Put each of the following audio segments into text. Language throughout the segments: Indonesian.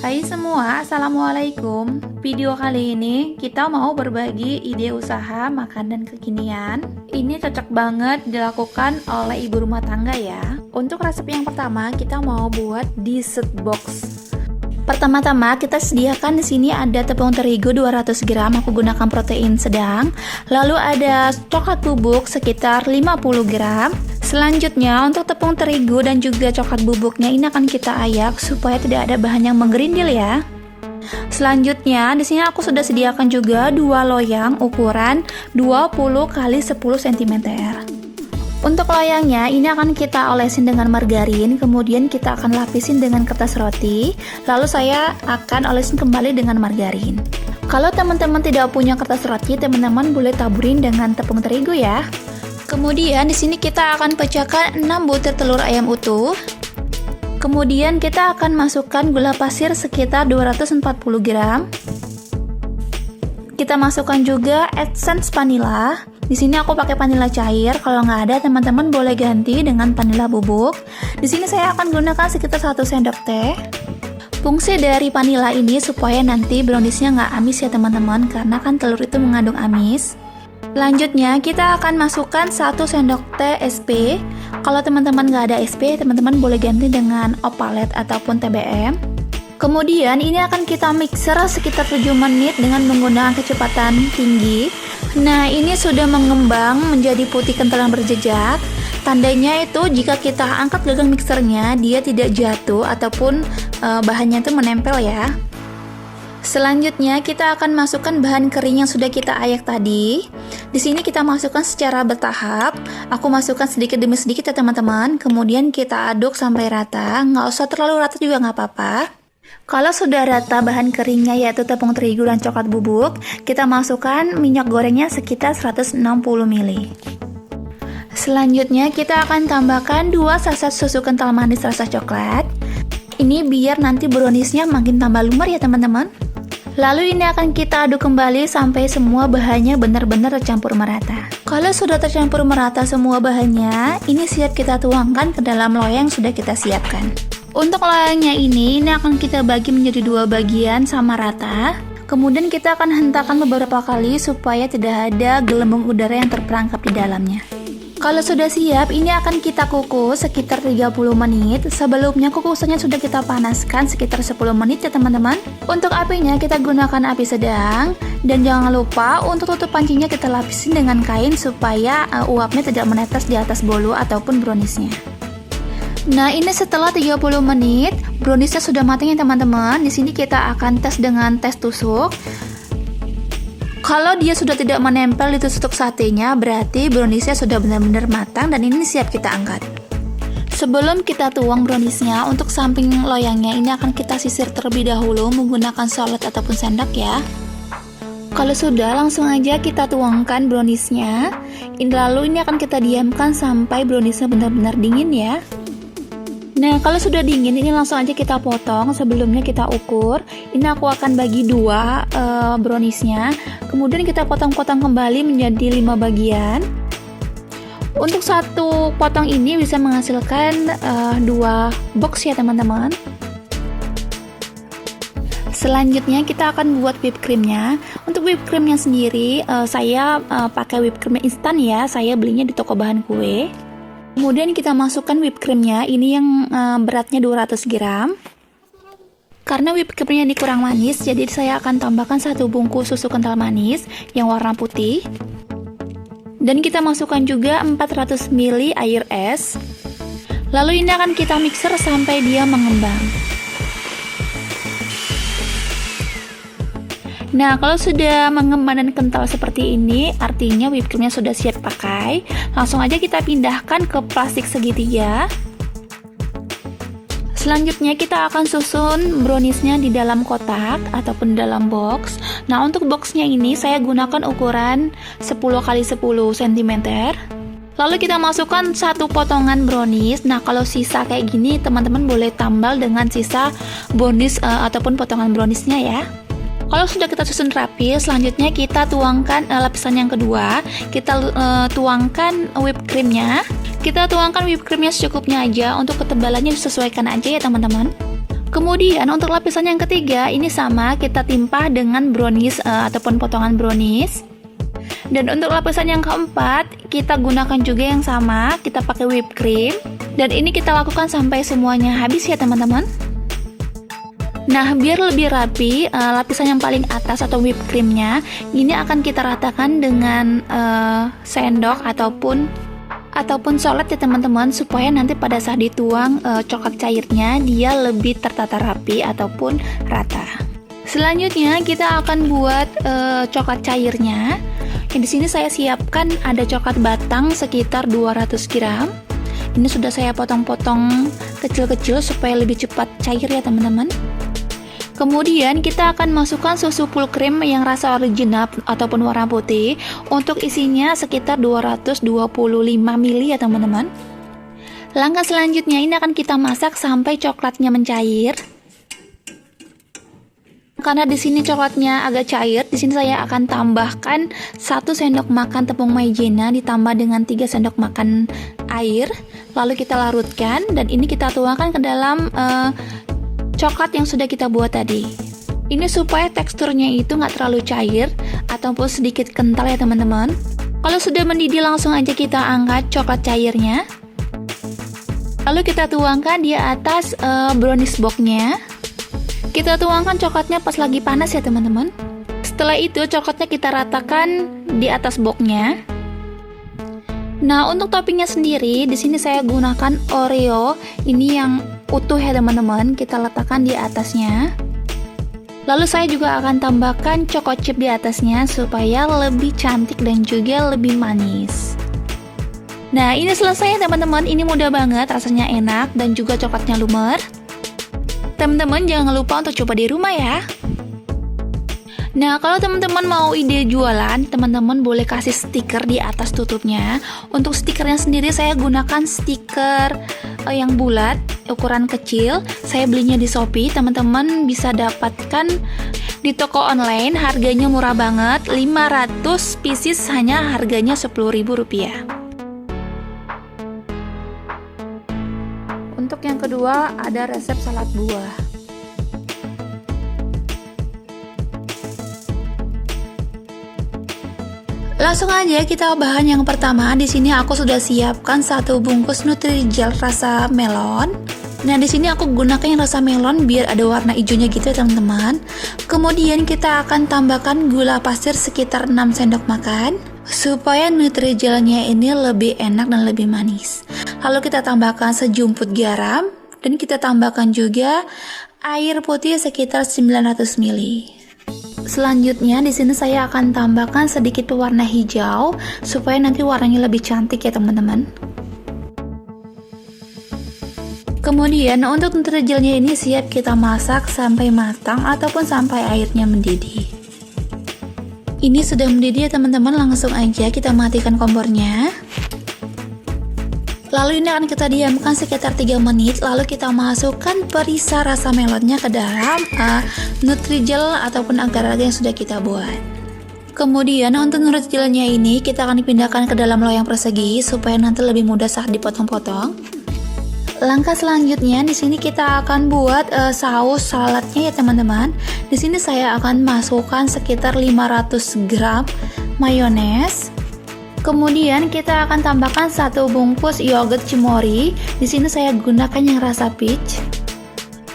Hai semua, Assalamualaikum. Video kali ini kita mau berbagi ide usaha makanan kekinian. Ini cocok banget dilakukan oleh ibu rumah tangga ya. Untuk resep yang pertama, kita mau buat dessert box. Pertama-tama kita sediakan di sini ada tepung terigu 200 gram, aku gunakan protein sedang. Lalu ada coklat bubuk sekitar 50 gram. Selanjutnya untuk tepung terigu dan juga coklat bubuknya ini akan kita ayak supaya tidak ada bahan yang menggerindil ya. Selanjutnya di sini aku sudah sediakan juga 2 loyang ukuran 20 x 10 cm. Untuk loyangnya ini akan kita olesin dengan margarin, kemudian kita akan lapisin dengan kertas roti, lalu saya akan olesin kembali dengan margarin. Kalau teman-teman tidak punya kertas roti, teman-teman boleh taburin dengan tepung terigu ya. Kemudian di sini kita akan pecahkan 6 butir telur ayam utuh. Kemudian kita akan masukkan gula pasir sekitar 240 gram. Kita masukkan juga essence vanilla. Di sini aku pakai vanilla cair. Kalau nggak ada, teman-teman boleh ganti dengan vanilla bubuk. Di sini saya akan gunakan sekitar 1 sendok teh. Fungsi dari vanilla ini supaya nanti browniesnya nggak amis ya teman-teman, karena kan telur itu mengandung amis. Selanjutnya kita akan masukkan 1 sendok teh SP. Kalau teman-teman nggak ada SP, teman-teman boleh ganti dengan opalet ataupun TBM. Kemudian ini akan kita mixer sekitar 7 menit dengan menggunakan kecepatan tinggi. Nah, ini sudah mengembang menjadi putih kental yang berjejak. Tandanya itu jika kita angkat gagang mixernya, dia tidak jatuh ataupun bahannya itu menempel ya. Selanjutnya kita akan masukkan bahan kering yang sudah kita ayak tadi. Di sini kita masukkan secara bertahap. Aku masukkan sedikit demi sedikit ya teman-teman. Kemudian kita aduk sampai rata. Nggak usah terlalu rata juga nggak apa-apa. Kalau sudah rata bahan keringnya yaitu tepung terigu dan coklat bubuk, kita masukkan minyak gorengnya sekitar 160 ml. Selanjutnya kita akan tambahkan 2 saset susu kental manis rasa coklat. Ini biar nanti browniesnya makin tambah lumer ya teman-teman. Lalu ini akan kita aduk kembali sampai semua bahannya benar-benar tercampur merata. Kalau sudah tercampur merata semua bahannya, ini siap kita tuangkan ke dalam loyang yang sudah kita siapkan. Untuk loyangnya ini akan kita bagi menjadi 2 bagian sama rata. Kemudian kita akan hentakan beberapa kali supaya tidak ada gelembung udara yang terperangkap di dalamnya. Kalau sudah siap, ini akan kita kukus sekitar 30 menit. Sebelumnya kukusannya sudah kita panaskan sekitar 10 menit ya teman-teman. Untuk apinya kita gunakan api sedang. Dan jangan lupa untuk tutup pancinya kita lapisin dengan kain supaya uapnya tidak menetes di atas bolu ataupun browniesnya. Nah, ini setelah 30 menit, browniesnya sudah matang ya teman-teman. Di sini kita akan tes dengan tes tusuk. Kalau dia sudah tidak menempel di tusuk satenya, berarti browniesnya sudah benar-benar matang dan ini siap kita angkat. Sebelum kita tuang browniesnya, untuk samping loyangnya ini akan kita sisir terlebih dahulu menggunakan solid ataupun sendok ya. Kalau sudah, langsung aja kita tuangkan browniesnya. Lalu ini akan kita diamkan sampai browniesnya benar-benar dingin ya. Nah, kalau sudah dingin, ini langsung aja kita potong. Sebelumnya kita ukur. Ini aku akan bagi 2 browniesnya. Kemudian kita potong-potong kembali menjadi 5 bagian. Untuk 1 potong ini bisa menghasilkan 2 box ya teman-teman. Selanjutnya kita akan buat whipped creamnya. Untuk whipped creamnya sendiri, saya pakai whipped cream instan ya. Saya belinya di toko bahan kue. Kemudian kita masukkan whipped creamnya, ini yang beratnya 200 gram. Karena whipped creamnya ini kurang manis, jadi saya akan tambahkan 1 bungkus susu kental manis yang warna putih. Dan kita masukkan juga 400 ml air es. Lalu ini akan kita mixer sampai dia mengembang. Nah, kalau sudah mengembang dan kental seperti ini, artinya whipped creamnya sudah siap pakai. Langsung aja kita pindahkan ke plastik segitiga. Selanjutnya kita akan susun browniesnya di dalam kotak ataupun dalam box. Nah, untuk boxnya ini saya gunakan ukuran 10 x 10 cm. Lalu kita masukkan 1 potongan brownies. Nah, kalau sisa kayak gini, teman-teman boleh tambal dengan sisa brownies ataupun potongan browniesnya ya. Kalau sudah kita susun rapi, selanjutnya kita tuangkan lapisan yang kedua. Kita tuangkan whipped creamnya. Kita tuangkan whipped creamnya secukupnya aja. Untuk ketebalannya disesuaikan aja ya teman-teman. Kemudian untuk lapisan yang ketiga ini sama, kita timpah dengan brownies ataupun potongan brownies. Dan untuk lapisan yang keempat kita gunakan juga yang sama, kita pakai whipped cream. Dan ini kita lakukan sampai semuanya habis ya teman-teman. Nah, biar lebih rapi, lapisan yang paling atas atau whipped creamnya ini akan kita ratakan dengan sendok ataupun solet ya teman-teman, supaya nanti pada saat dituang coklat cairnya dia lebih tertata rapi ataupun rata. Selanjutnya kita akan buat coklat cairnya. Di sini saya siapkan ada coklat batang sekitar 200 gram. Ini sudah saya potong-potong kecil-kecil supaya lebih cepat cair ya teman-teman. Kemudian kita akan masukkan susu full cream yang rasa original ataupun warna putih. Untuk isinya sekitar 225 ml ya teman-teman. Langkah selanjutnya ini akan kita masak sampai coklatnya mencair. Karena di sini coklatnya agak cair, di sini saya akan tambahkan 1 sendok makan tepung maizena ditambah dengan 3 sendok makan air. Lalu kita larutkan dan ini kita tuangkan ke dalam coklat yang sudah kita buat tadi. Ini supaya teksturnya itu nggak terlalu cair ataupun sedikit kental ya teman-teman. Kalau sudah mendidih langsung aja kita angkat coklat cairnya. Lalu kita tuangkan di atas brownies boxnya. Kita tuangkan coklatnya pas lagi panas ya teman-teman. Setelah itu coklatnya kita ratakan di atas boxnya. Nah, untuk toppingnya sendiri di sini saya gunakan Oreo. Ini yang utuh ya teman-teman, kita letakkan di atasnya. Lalu saya juga akan tambahkan choco chip di atasnya supaya lebih cantik dan juga lebih manis. Nah, ini selesai ya teman-teman. Ini mudah banget, rasanya enak dan juga coklatnya lumer. Teman-teman jangan lupa untuk coba di rumah ya. Nah, kalau teman-teman mau ide jualan, teman-teman boleh kasih stiker di atas tutupnya. Untuk stikernya sendiri saya gunakan stiker yang bulat, ukuran kecil. Saya belinya di Shopee, teman-teman bisa dapatkan di toko online. Harganya murah banget, 500 pieces hanya harganya Rp10.000. Untuk yang kedua ada resep salad buah. Langsung aja kita bahan yang pertama. Di sini aku sudah siapkan 1 bungkus Nutrijel rasa melon. Nah, di sini aku gunakan yang rasa melon biar ada warna hijaunya gitu ya teman-teman. Kemudian kita akan tambahkan gula pasir sekitar 6 sendok makan supaya Nutrijelnya ini lebih enak dan lebih manis. Lalu kita tambahkan sejumput garam dan kita tambahkan juga air putih sekitar 900 ml. Selanjutnya di sini saya akan tambahkan sedikit pewarna hijau supaya nanti warnanya lebih cantik ya teman-teman. Kemudian untuk Nutrijelnya ini siap kita masak sampai matang ataupun sampai airnya mendidih. Ini sudah mendidih ya teman-teman, langsung aja kita matikan kompornya. Lalu ini akan kita diamkan sekitar 3 menit. Lalu kita masukkan perisa rasa melonnya ke dalam Nutrijel ataupun agar-agar yang sudah kita buat. Kemudian untuk Nutrijelnya ini kita akan dipindahkan ke dalam loyang persegi supaya nanti lebih mudah saat dipotong-potong. Langkah selanjutnya di sini kita akan buat saus saladnya ya teman-teman. Di sini saya akan masukkan sekitar 500 gram mayones. Kemudian kita akan tambahkan 1 bungkus yogurt cimori. Di sini saya gunakan yang rasa peach.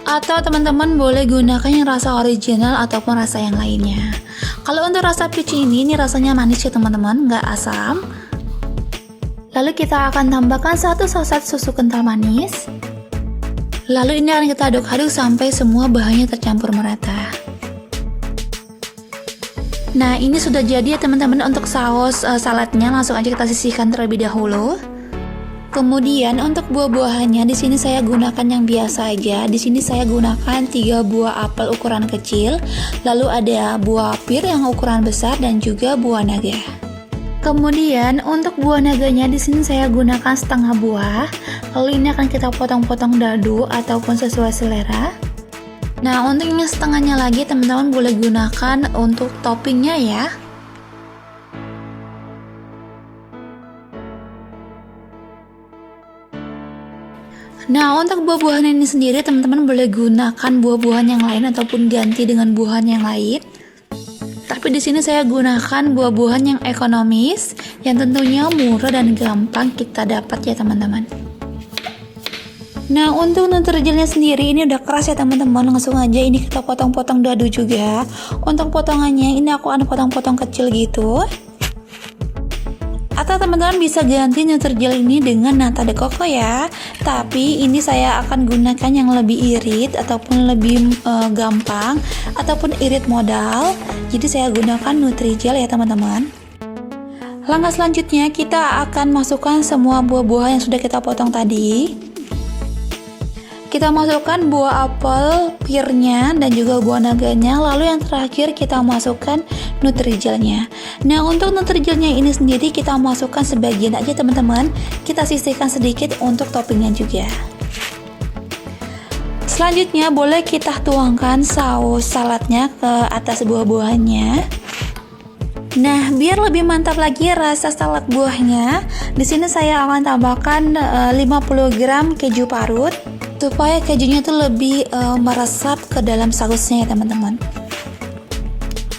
Atau teman-teman boleh gunakan yang rasa original ataupun rasa yang lainnya. Kalau untuk rasa peach ini rasanya manis ya teman-teman, nggak asam. Lalu kita akan tambahkan 1 saset susu kental manis. Lalu ini akan kita aduk-aduk sampai semua bahannya tercampur merata. Nah, ini sudah jadi ya teman-teman untuk saus saladnya. Langsung aja kita sisihkan terlebih dahulu. Kemudian untuk buah-buahannya di sini saya gunakan yang biasa aja. Di sini saya gunakan 3 buah apel ukuran kecil, lalu ada buah pir yang ukuran besar dan juga buah naga. Kemudian untuk buah naganya di sini saya gunakan setengah buah. Lalu ini akan kita potong-potong dadu ataupun sesuai selera. Nah, untuk yang setengahnya lagi teman-teman boleh gunakan untuk toppingnya ya. Nah, untuk buah-buahan ini sendiri teman-teman boleh gunakan buah-buahan yang lain ataupun ganti dengan buahan yang lain. Tapi di sini saya gunakan buah-buahan yang ekonomis, yang tentunya murah dan gampang kita dapat ya teman-teman. Nah, untuk Nutrigelnya sendiri ini udah keras ya teman-teman, langsung aja ini kita potong-potong dadu juga. Untuk potongannya ini aku akan potong-potong kecil gitu. Atau teman-teman bisa ganti Nutrigel ini dengan nata de coco ya. Tapi ini saya akan gunakan yang lebih irit ataupun lebih gampang ataupun irit modal. Jadi saya gunakan Nutrigel ya teman-teman. Langkah selanjutnya kita akan masukkan semua buah-buahan yang sudah kita potong tadi. Kita masukkan buah apel, pirnya, dan juga buah naganya. Lalu yang terakhir kita masukkan Nutrigelnya. Nah, untuk Nutrigelnya ini sendiri kita masukkan sebagian aja teman-teman. Kita sisihkan sedikit untuk toppingnya juga. Selanjutnya boleh kita tuangkan saus saladnya ke atas buah-buahannya. Nah, biar lebih mantap lagi rasa salad buahnya, di sini saya akan tambahkan 50 gram keju parut supaya kejunya tuh lebih meresap ke dalam sausnya ya teman-teman.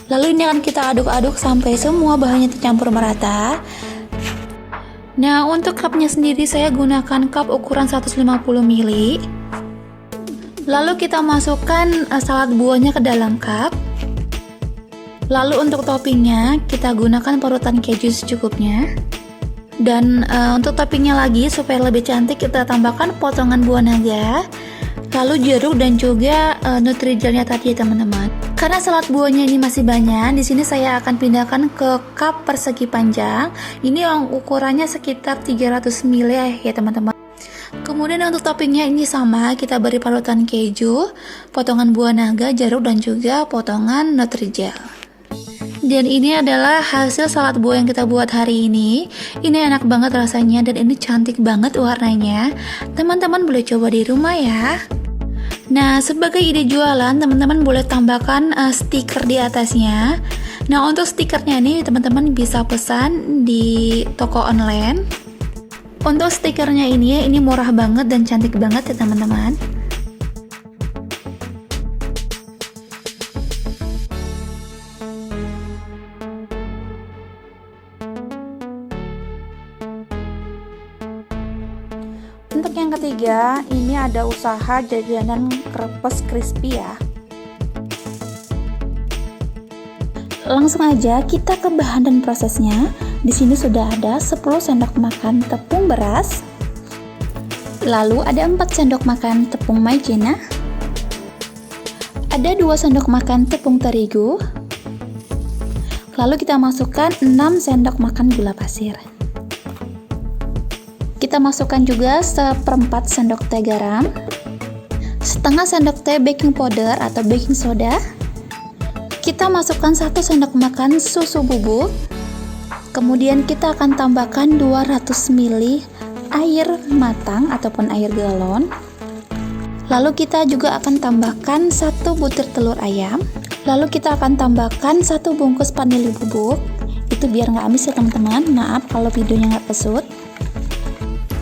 Lalu ini akan kita aduk-aduk sampai semua bahannya tercampur merata. Nah, untuk cupnya sendiri saya gunakan cup ukuran 150 ml. Lalu kita masukkan salad buahnya ke dalam cup. Lalu untuk toppingnya kita gunakan parutan keju secukupnya. Dan untuk toppingnya lagi supaya lebih cantik kita tambahkan potongan buah naga, lalu jeruk dan juga Nutrigelnya tadi ya teman-teman. Karena salad buahnya ini masih banyak, di sini saya akan pindahkan ke cup persegi panjang. Ini yang ukurannya sekitar 300 ml ya teman-teman. Kemudian untuk toppingnya ini sama, kita beri parutan keju, potongan buah naga, jeruk dan juga potongan Nutrigel. Dan ini adalah hasil salad buah yang kita buat hari ini. Ini enak banget rasanya dan ini cantik banget warnanya. Teman-teman boleh coba di rumah ya. Nah, sebagai ide jualan, teman-teman boleh tambahkan stiker di atasnya. Nah, untuk stikernya ini teman-teman bisa pesan di toko online. Untuk stikernya ini murah banget dan cantik banget ya teman-teman. Untuk yang ketiga, ini ada usaha jajanan krepes crispy ya. Langsung aja kita ke bahan dan prosesnya. Di sini sudah ada 10 sendok makan tepung beras. Lalu ada 4 sendok makan tepung maizena. Ada 2 sendok makan tepung terigu. Lalu kita masukkan 6 sendok makan gula pasir. Kita masukkan juga 1/4 sendok teh garam, setengah sendok teh baking powder atau baking soda. Kita masukkan 1 sendok makan susu bubuk. Kemudian kita akan tambahkan 200 ml air matang ataupun air galon. Lalu kita juga akan tambahkan 1 butir telur ayam. Lalu kita akan tambahkan 1 bungkus vanili bubuk. Itu biar nggak amis ya teman-teman. Maaf kalau videonya nggak pesut.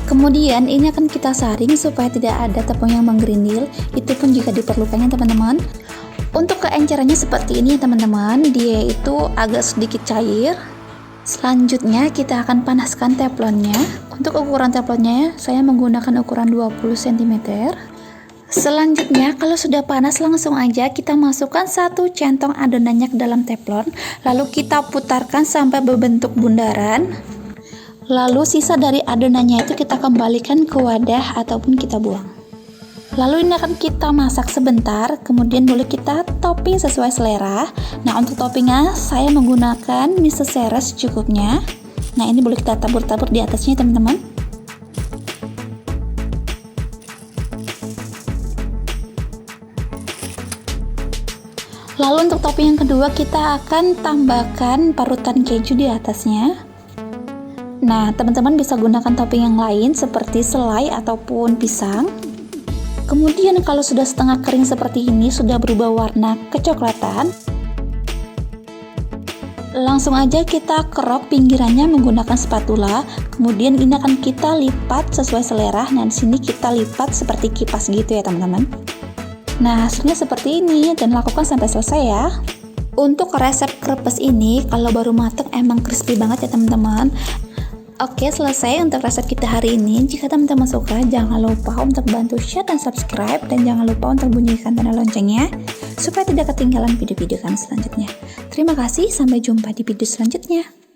Kemudian ini akan kita saring supaya tidak ada tepung yang menggerindil. Itu pun juga diperlukan ya teman-teman. Untuk keencerannya seperti ini ya teman-teman, dia itu agak sedikit cair. Selanjutnya kita akan panaskan teflonnya. Untuk ukuran teflonnya saya menggunakan ukuran 20 cm. Selanjutnya kalau sudah panas langsung aja kita masukkan 1 centong adonannya ke dalam teflon. Lalu kita putarkan sampai berbentuk bundaran. Lalu sisa dari adonannya itu kita kembalikan ke wadah ataupun kita buang. Lalu ini akan kita masak sebentar, kemudian boleh kita topping sesuai selera. Nah, untuk toppingnya saya menggunakan miso seres secukupnya. Nah, ini boleh kita tabur-tabur di atasnya teman-teman. Lalu untuk topping yang kedua kita akan tambahkan parutan keju di atasnya. Nah, teman-teman bisa gunakan topping yang lain seperti selai ataupun pisang. Kemudian kalau sudah setengah kering seperti ini, sudah berubah warna kecoklatan, Langsung aja kita kerok pinggirannya menggunakan spatula. Kemudian ini akan kita lipat sesuai selera. Nah, di sini kita lipat seperti kipas gitu ya teman-teman. Nah, hasilnya seperti ini dan lakukan sampai selesai ya. Untuk resep krepes ini, kalau baru matang emang crispy banget ya teman-teman. Oke, selesai untuk resep kita hari ini. Jika teman-teman suka, jangan lupa untuk bantu share dan subscribe, dan jangan lupa untuk bunyikan tanda loncengnya supaya tidak ketinggalan video-video kami selanjutnya. Terima kasih, sampai jumpa di video selanjutnya.